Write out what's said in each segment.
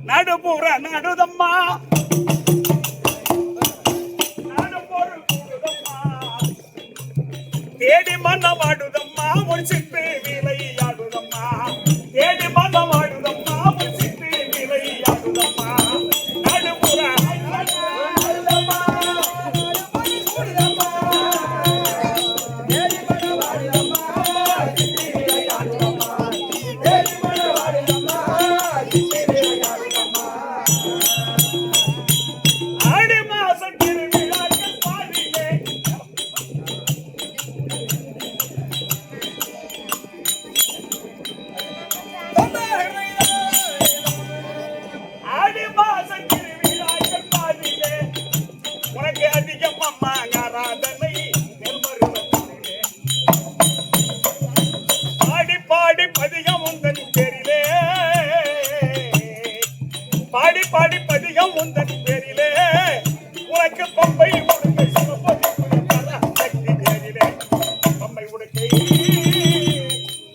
நடுபுற நடுதம்மா நடுபொருள் கூடுதம்மா தேடி மன்னவாடுதம்மா ஒரு சித்து விளையாடுதம்மா தேடி மன்னவாடுதம்மா ஒரு சித்து விளையாடுதம்மா நடுபுற நடுதம்மா பாடி பாடி பதிகம் உந்தன் பேரிலே உனக்கு பம்பை உடுக்கை சக்தி பேரிலே பம்பை உடுக்கை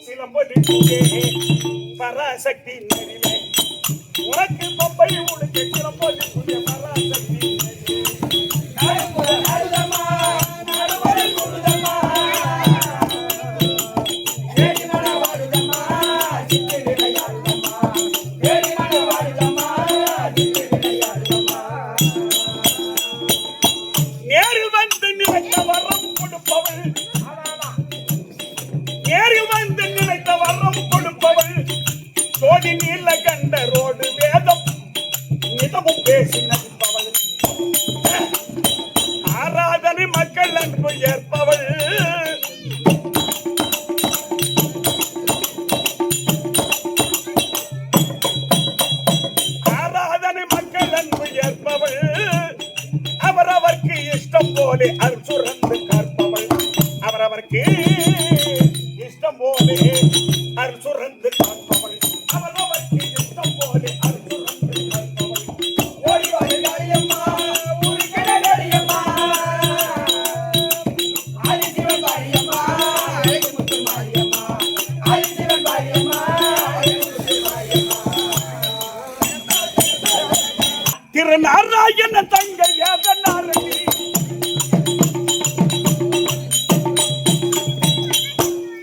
சிலம்பொலி பராசக்தி நேரிலே உனக்கு பம்பை உடுக்கை சிலம்பொலி பராசக்தி நீல கண்ட ரோடு வேதம் நிதமும் பேசி நடிப்பவள் ஆராதனை மக்கள் அன்பு ஏற்பவள் ஆராதனை மக்கள் அன்பு ஏற்பவள் அவரவர்க்கு இஷ்டம் போலே அருள் சுரந்து காப்பவள் அவரவர்க்கு இஷ்டம் போலே அருள் சுரந்து காப்பவள் திருநாராயண தங்கை வேதனாரணி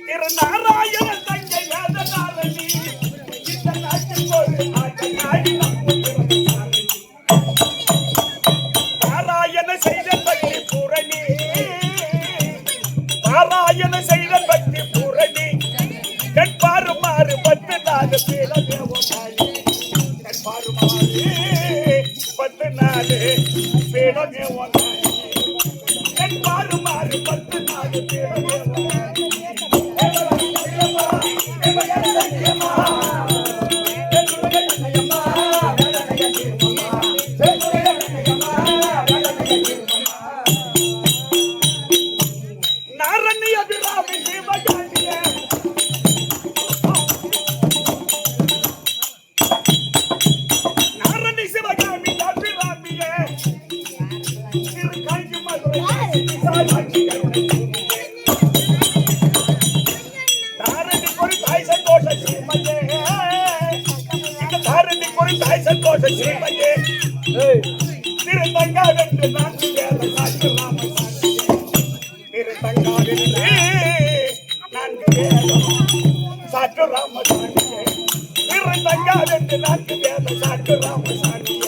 திருநாராயண தங்கை வேதனாரணி இந்த நாட்டில் ஒரு ஆடி பாராயண செய்த பக்தி பூரணி பாராயண செய்த பக்தி பூரணி கட்பாருமாறு 10 நாள் பேர தேவதாயி கட்பாருமாறு 10 நாள் பேர தேவதாயி கட்பாருமாறு 10 நாள் பேர தேவதாயி சாட்டு ராமசாமி